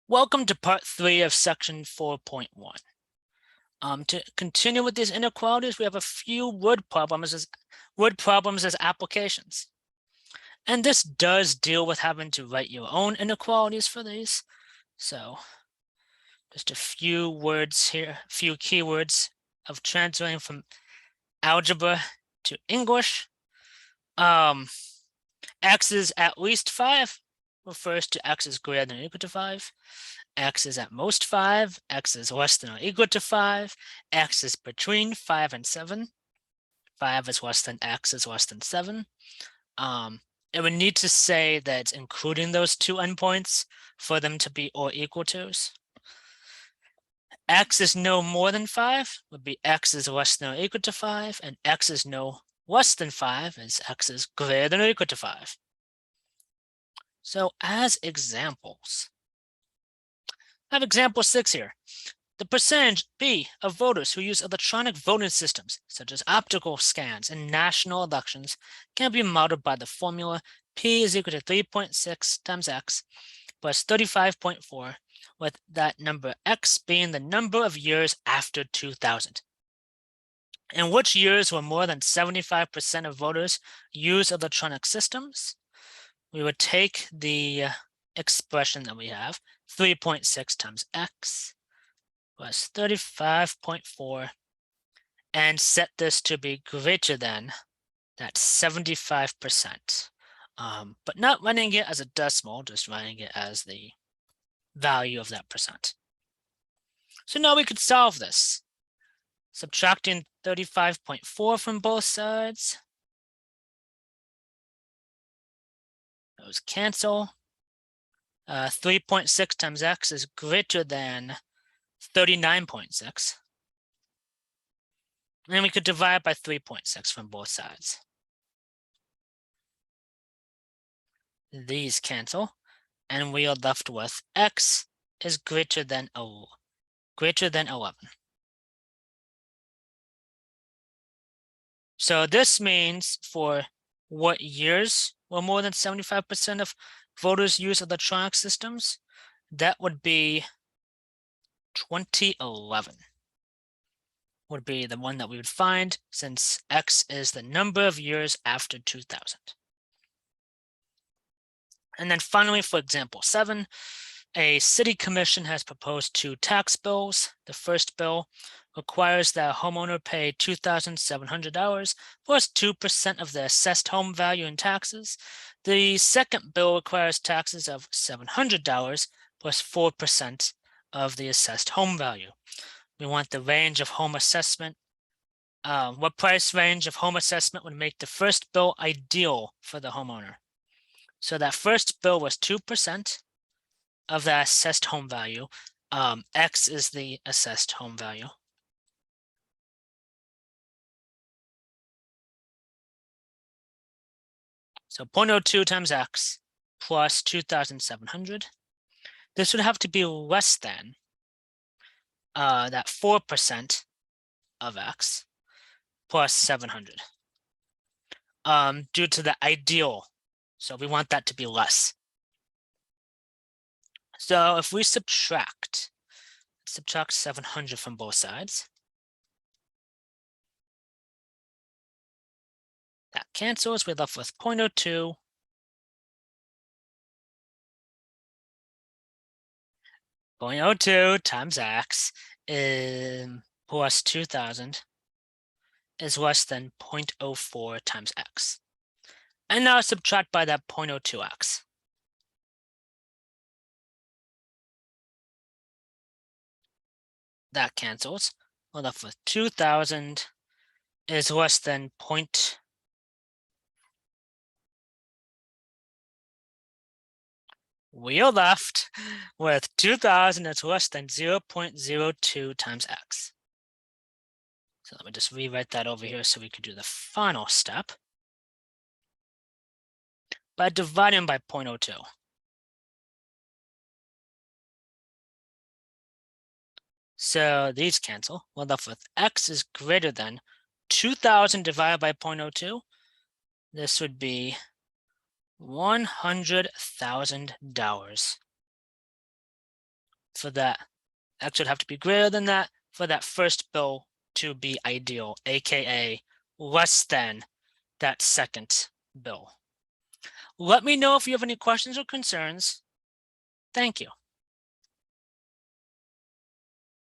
Welcome to part 3 of section 4.1. To continue with these inequalities, we have a few word problems as applications. And this does deal with having to write your own inequalities for these. So just a few words here, a few keywords of translating from algebra to English. X is at least 5 refers to x is greater than or equal to 5. X is at most 5, x is less than or equal to 5, x is between 5 and 7, 5 is less than x is less than 7. And we need to say that it's including those two endpoints for them to be or equal to's. X is no more than 5 would be x is less than or equal to 5, and x is no less than 5 as x is greater than or equal to 5. So as examples, I have example 6 here. The percentage B of voters who use electronic voting systems, such as optical scans in national elections, can be modeled by the formula P is equal to 3.6 times X plus 35.4, with that number X being the number of years after 2000. In which years will more than 75% of voters use electronic systems? We would take the expression that we have, 3.6 times X plus 35.4, and set this to be greater than that 75%. But not running it as a decimal, just running it as the value of that percent. So now we could solve this. Subtracting 35.4 from both sides. Those cancel. 3.6 times x is greater than 39.6. And we could divide by 3.6 from both sides. These cancel, and we are left with x is greater than 11. So this means for what years will more than 75% of voters use electronic systems? That would be 2011 would be the one that we would find, since X is the number of years after 2000. And then finally, for example 7, a city commission has proposed 2 tax bills. The first bill requires that a homeowner pay $2,700 plus 2% of the assessed home value in taxes. The second bill requires taxes of $700 plus 4% of the assessed home value. We want the range of home assessment. What price range of home assessment would make the first bill ideal for the homeowner? So that first bill was 2% of the assessed home value. X is the assessed home value. So 0.02 times X plus 2,700. This would have to be less than that 4% of X plus 700 due to the ideal. So we want that to be less. So if we subtract 700 from both sides, that cancels. We're left with 0.02 0.02 times X plus 2,000 is less than 0.04 times X. And now subtract by that 0.02X. That cancels. We're left with 2,000 is less than We are left with 2,000 is less than 0.02 times X. So let me just rewrite that over here so we could do the final step by dividing by 0.02. So these cancel. We're left with X is greater than 2,000 divided by 0.02. This would be $100,000. for that, x would have to be greater than that for that first bill to be ideal, aka less than that second bill. Let me know if you have any questions or concerns. Thank you.